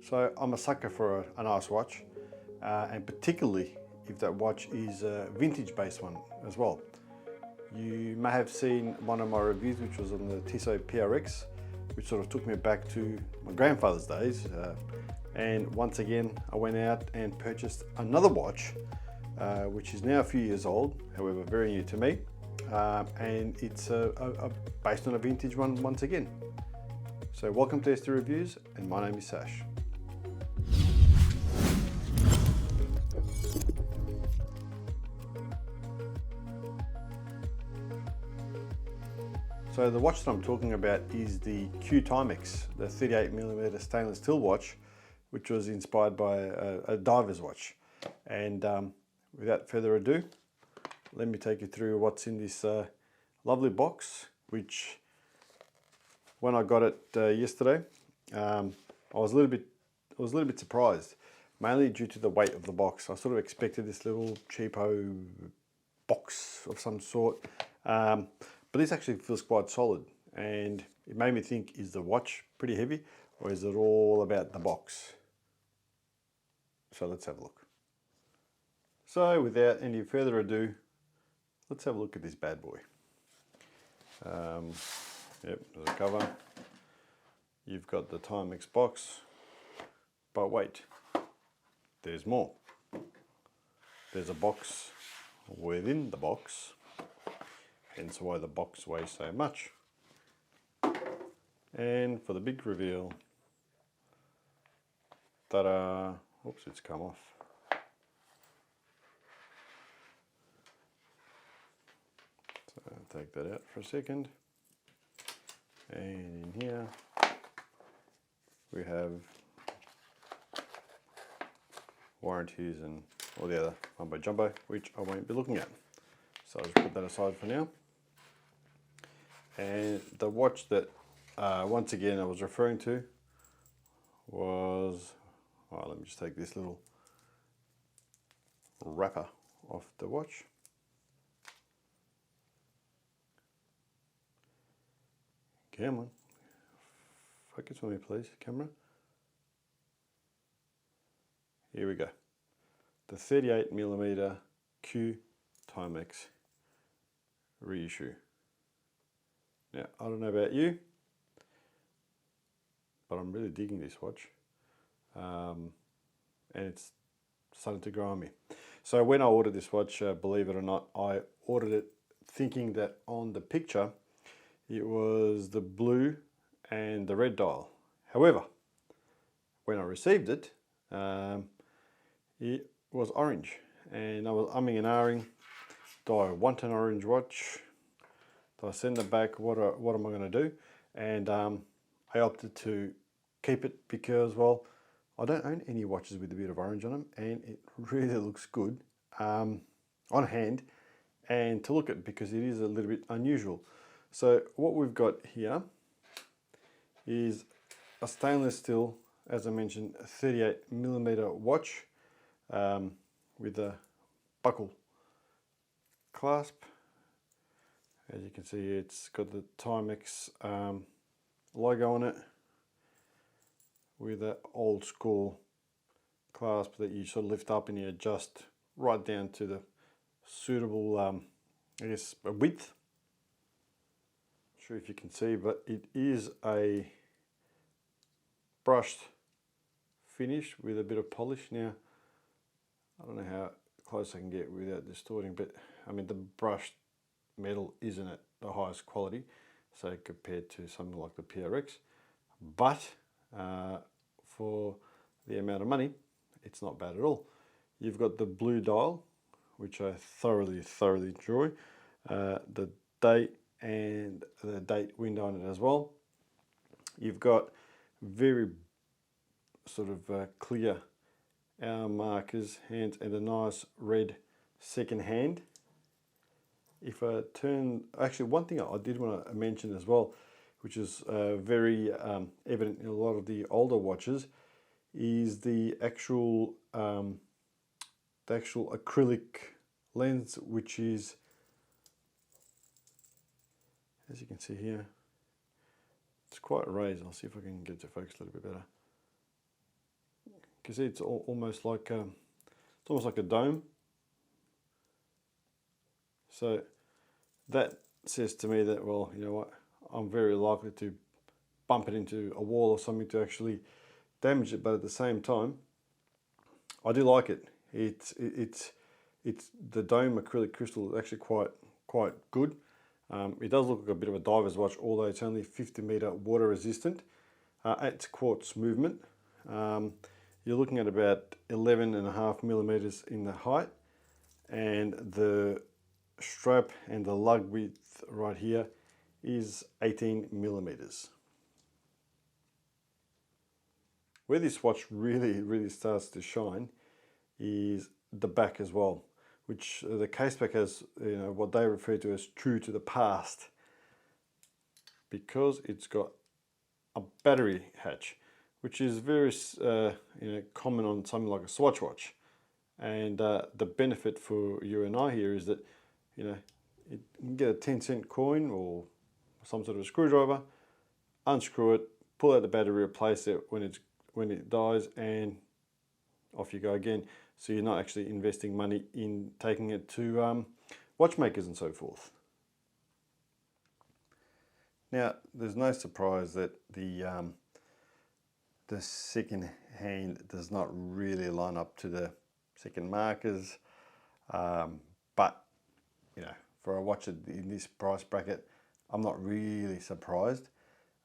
So I'm a sucker for a nice watch, and particularly if that watch is a vintage based one as well. You may have seen one of my reviews, which was on the Tissot PRX, which sort of took me back to my grandfather's days. And once again, I went out and purchased another watch, which is now a few years old, however very new to me. And it's based on a vintage one once again. So welcome to ST Reviews, and my name is Sash. So the watch that I'm talking about is the Q Timex, the 38mm stainless steel watch, which was inspired by a diver's watch. And without further ado, let me take you through what's in this lovely box, which when I got it yesterday, I was a little bit surprised, mainly due to the weight of the box. I sort of expected this little cheapo box of some sort. But this actually feels quite solid, and it made me think, is the watch pretty heavy, or is it all about the box? So let's have a look. So without any further ado, let's have a look at this bad boy. Yep, there's a cover. You've got the Timex box, but wait, there's more. There's a box within the box. Hence why the box weighs so much. And for the big reveal, ta-da! Oops, it's come off. So I'll take that out for a second. And in here we have warranties and all the other mumbo jumbo, which I won't be looking at. So I'll just put that aside for now. And the watch that, once again, I was referring to was, well, let me just take this little wrapper off the watch. Come on, focus on me please, camera. Here we go. The 38mm Q Timex Reissue. Now, I don't know about you, but I'm really digging this watch, and it's starting to grow on me. So when I ordered this watch, believe it or not, I ordered it thinking that on the picture it was the blue and the red dial. However, when I received it, it was orange, and I was umming and ahhing. Do I want an orange watch? Do I send it back? What am I going to do? And I opted to keep it because, well, I don't own any watches with a bit of orange on them, and it really looks good on hand and to look at, because it is a little bit unusual. So what we've got here is a stainless steel, as I mentioned, 38mm watch with a buckle clasp. As you can see, it's got the Timex logo on it with an old school clasp that you sort of lift up and you adjust right down to the suitable, I guess, width. Not sure if you can see, but it is a brushed finish with a bit of polish. Now, I don't know how close I can get without distorting, but I mean, the brushed metal isn't at the highest quality, so compared to something like the PRX, but for the amount of money, it's not bad at all. You've got the blue dial, which I thoroughly enjoy, the date and the date window on it as well. You've got very sort of clear hour markers, hands, and a nice red second hand. If I turn, actually one thing I did want to mention as well, which is very evident in a lot of the older watches, is the actual acrylic lens, which is, as you can see here, it's quite raised. I'll see if I can get it to focus a little bit better. You see, it's almost like a dome. So that says to me that, well, you know what, I'm very likely to bump it into a wall or something to actually damage it. But at the same time, I do like it. It's the dome acrylic crystal is actually quite good. It does look like a bit of a diver's watch, although it's only 50-meter water resistant. It's quartz movement. You're looking at about 11.5 millimeters in the height, and the strap and the lug width right here is 18 millimeters. Where this watch really starts to shine is the back as well, which the case back has, you know, what they refer to as true to the past, because it's got a battery hatch, which is very common on something like a Swatch watch. And the benefit for you and I here is that, you know, you can get a 10-cent coin or some sort of a screwdriver, unscrew it, pull out the battery, replace it when it dies, and off you go again. So you're not actually investing money in taking it to watchmakers and so forth. Now, there's no surprise that the second hand does not really line up to the second markers, but you know, for a watch in this price bracket, I'm not really surprised.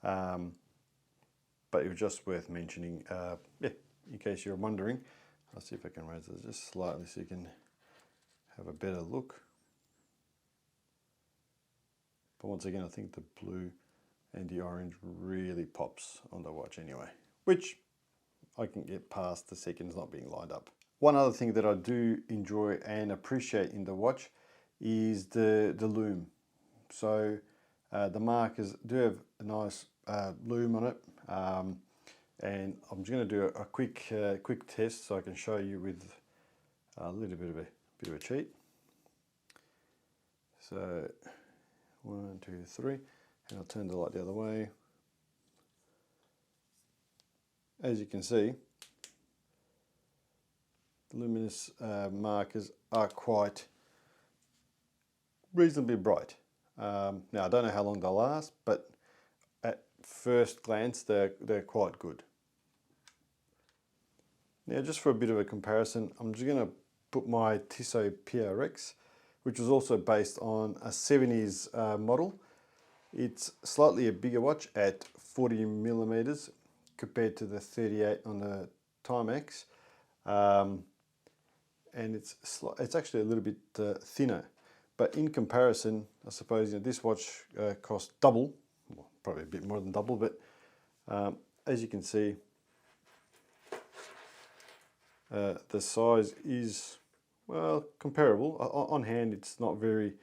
But it was just worth mentioning, yeah, in case you're wondering. I'll see if I can raise this just slightly so you can have a better look. But once again, I think the blue and the orange really pops on the watch anyway, which I can get past the seconds not being lined up. One other thing that I do enjoy and appreciate in the watch is the lume. So the markers do have a nice lume on it, and I'm just going to do a quick test so I can show you with a little bit of a cheat. So 1, 2, 3, and I'll turn the light the other way. As you can see, the luminous markers are quite reasonably bright. Now I don't know how long they'll last, but at first glance they're quite good. Now, just for a bit of a comparison, I'm just going to put my Tissot PRX, which was also based on a 70s model. It's slightly a bigger watch at 40 millimeters compared to the 38 on the Timex, and it's actually a little bit thinner. But in comparison, I suppose, you know, this watch cost double, well, probably a bit more than double, but as you can see, the size is, well, comparable. On hand, it's not very,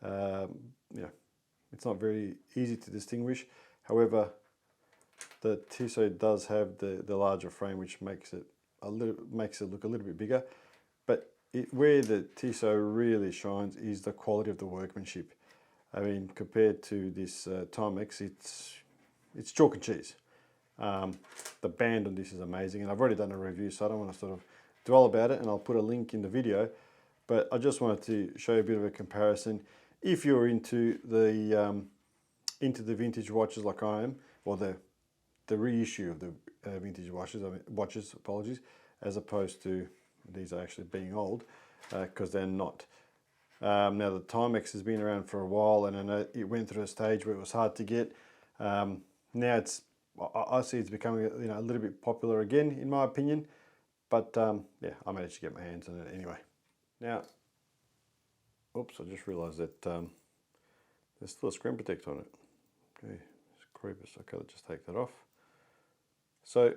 it's not very easy to distinguish. However, the Tissot does have the larger frame, which makes it look a little bit bigger. But where the Tissot really shines is the quality of the workmanship. I mean, compared to this Timex, it's chalk and cheese. The band on this is amazing, and I've already done a review, so I don't want to sort of dwell about it, and I'll put a link in the video. But I just wanted to show you a bit of a comparison. If you're into the vintage watches like I am, or the reissue of the vintage watches, apologies, as opposed to these actually being old, because they're not. Now the Timex has been around for a while, and I know it went through a stage where it was hard to get. Now I see it's becoming, you know, a little bit popular again, in my opinion. But yeah, I managed to get my hands on it anyway. Now, oops, I just realised that there's still a screen protector on it. Okay, it's creepers. Okay, let's just take that off. So,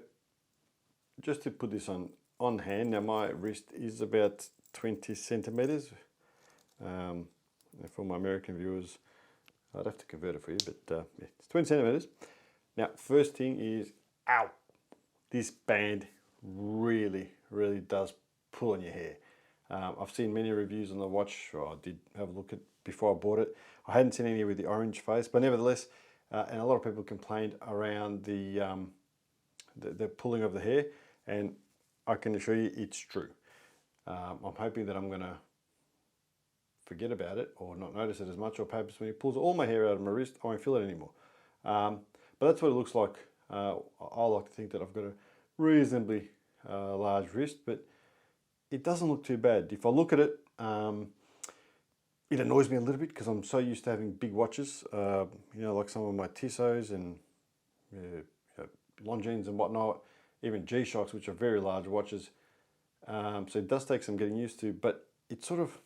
just to put this on hand, now my wrist is about 20 centimeters. For my American viewers, I'd have to convert it for you, but yeah, it's 20 centimeters. Now, first thing is, ow! This band really does pull on your hair. I've seen many reviews on the watch, or I did have a look at before I bought it. I hadn't seen any with the orange face, but nevertheless, and a lot of people complained around the pulling of the hair, and I can assure you it's true. I'm hoping that I'm going to forget about it or not notice it as much, or perhaps when he pulls all my hair out of my wrist, I won't feel it anymore. But that's what it looks like. I like to think that I've got a reasonably large wrist, but it doesn't look too bad. If I look at it, it annoys me a little bit because I'm so used to having big watches, you know, like some of my Tissots and Longines and whatnot, even G-Shocks, which are very large watches. So it does take some getting used to, but it sort of,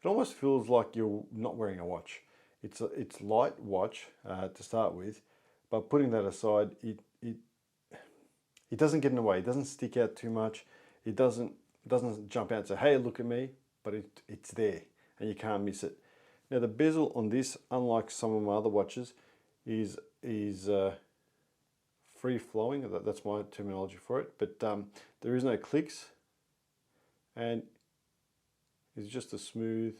it almost feels like you're not wearing a watch. It's light watch to start with, but putting that aside, it doesn't get in the way. It doesn't stick out too much. It doesn't jump out and say, hey, look at me, but it's there and you can't miss it. Now the bezel on this, unlike some of my other watches, is free flowing. That's my terminology for it, but there is no clicks, and it's just a smooth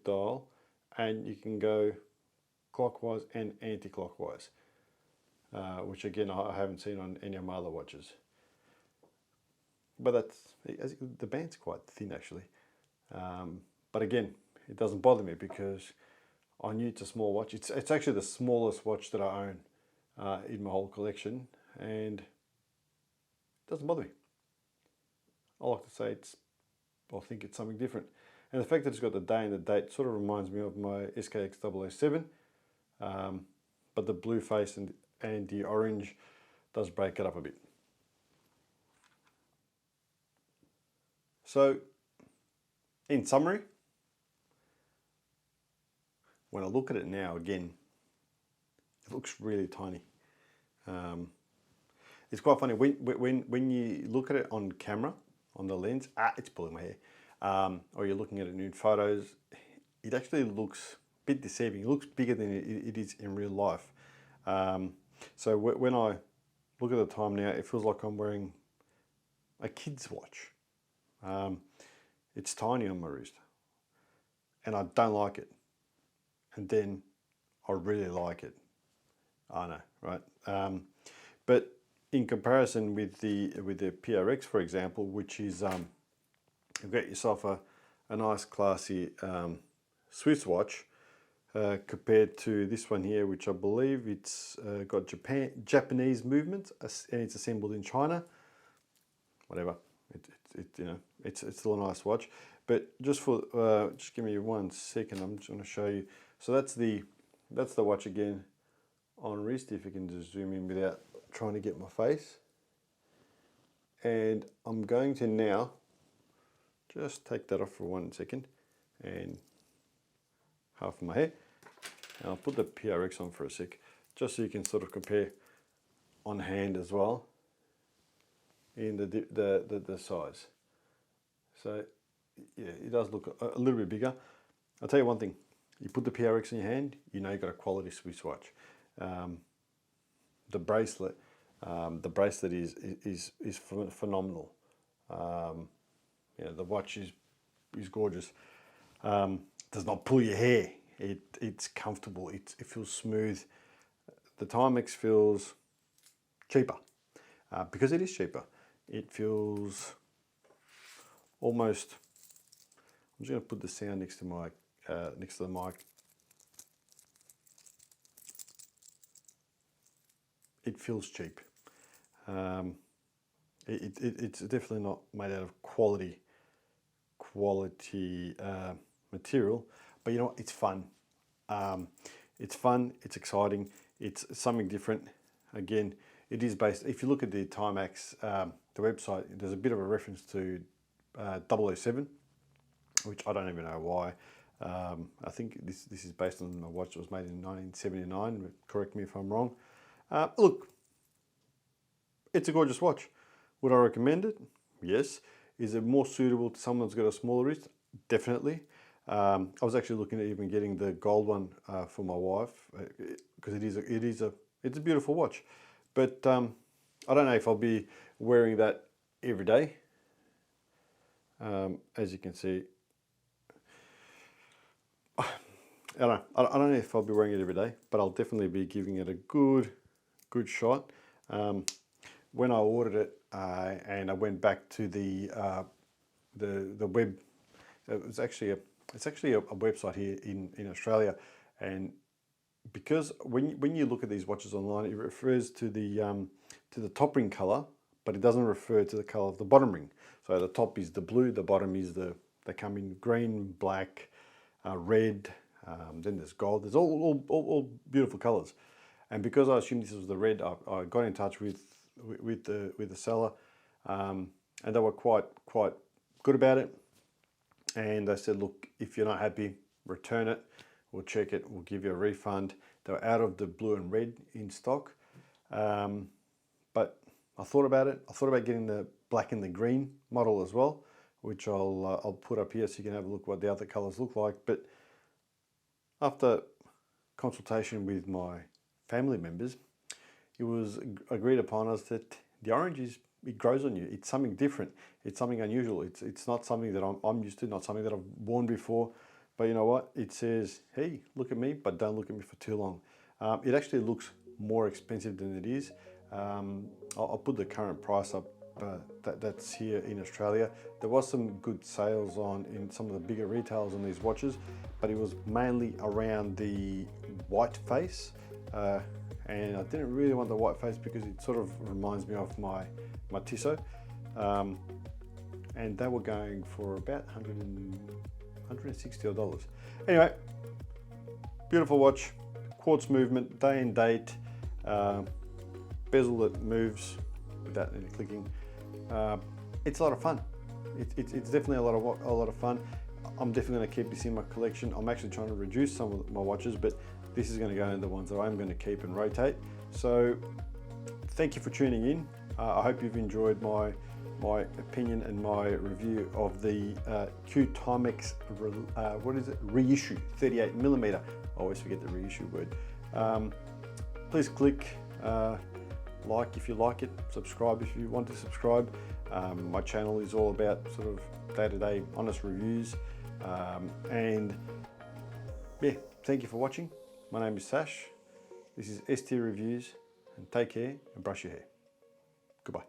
dial, and you can go clockwise and anti-clockwise, which again I haven't seen on any of my other watches. But the band's quite thin actually, but again it doesn't bother me because I knew it's a small watch. It's actually the smallest watch that I own in my whole collection, and it doesn't bother me. I like to say I think it's something different. And the fact that it's got the day and the date sort of reminds me of my SKX 007, but the blue face and the orange does break it up a bit. So, in summary, when I look at it now again, it looks really tiny. It's quite funny when you look at it on camera, on the lens. It's pulling my hair. Or you're looking at it in photos. It actually looks a bit deceiving. It looks bigger than it is in real life. So when I look at the time now, it feels like I'm wearing a kid's watch. It's tiny on my wrist, and I don't like it. And then I really like it. I know, right? But in comparison with the PRX, for example, which is you've got yourself a nice classy Swiss watch compared to this one here, which I believe it's got Japanese movement and it's assembled in China. Whatever, you know, it's still a nice watch. But just give me 1 second. I'm just going to show you. So that's the watch again on wrist. If you can just zoom in without trying to get my face. And I'm going to now just take that off for 1 second and half of my hair. And I'll put the PRX on for a sec, just so you can sort of compare on hand as well in the size. So yeah, it does look a little bit bigger. I'll tell you one thing, you put the PRX in your hand, you know you've got a quality Swiss watch. The bracelet is phenomenal. You know, the watch is gorgeous. Does not pull your hair. It's comfortable. It feels smooth. The Timex feels cheaper because it is cheaper. It feels almost. I'm just going to put the sound next to the mic. It feels cheap. It's definitely not made out of quality material, but you know what? It's fun. It's fun. It's exciting. It's something different. Again, it is based. If you look at the Timex, the website, there's a bit of a reference to 007, which I don't even know why. I think this is based on a watch that was made in 1979. Correct me if I'm wrong. Look, it's a gorgeous watch. Would I recommend it? Yes. Is it more suitable to someone who's got a smaller wrist? Definitely. I was actually looking at even getting the gold one for my wife because it's a beautiful watch. But I don't know if I'll be wearing that every day. As you can see, I don't know if I'll be wearing it every day, but I'll definitely be giving it a good shot. when I ordered it and I went back to the web, it's actually a website here in Australia, and because when you look at these watches online, it refers to the top ring color, but it doesn't refer to the color of the bottom ring. So the top is the blue, the bottom is they come in green, black, red, then there's gold. There's all beautiful colors. And because I assumed this was the red, I got in touch with the seller, and they were quite good about it. And they said, look, if you're not happy, return it. We'll check it. We'll give you a refund. They were out of the blue and red in stock, but I thought about it. I thought about getting the black and the green model as well, which I'll put up here so you can have a look what the other colors look like. But after consultation with my family members, it was agreed upon us that the orange it grows on you. It's something different. It's something unusual. It's not something that I'm used to, not something that I've worn before. But you know what? It says, hey, look at me, but don't look at me for too long. It actually looks more expensive than it is. I'll put the current price up. That's here in Australia. There was some good sales on in some of the bigger retailers on these watches, but it was mainly around the white face. And I didn't really want the white face because it sort of reminds me of my Tissot. And they were going for about $160. Anyway, beautiful watch, quartz movement, day and date, bezel that moves without any clicking. It's a lot of fun. It's definitely a lot of fun. I'm definitely going to keep this in my collection. I'm actually trying to reduce some of my watches, but this is going to go into the ones that I'm going to keep and rotate. So thank you for tuning in. I hope you've enjoyed my opinion and my review of the Q Timex Reissue 38mm. I always forget the reissue word. Please click like if you like it, subscribe if you want to subscribe. My channel is all about sort of day-to-day honest reviews, and yeah, thank you for watching. My name is Sash. This is ST Reviews, and take care and brush your hair. Goodbye.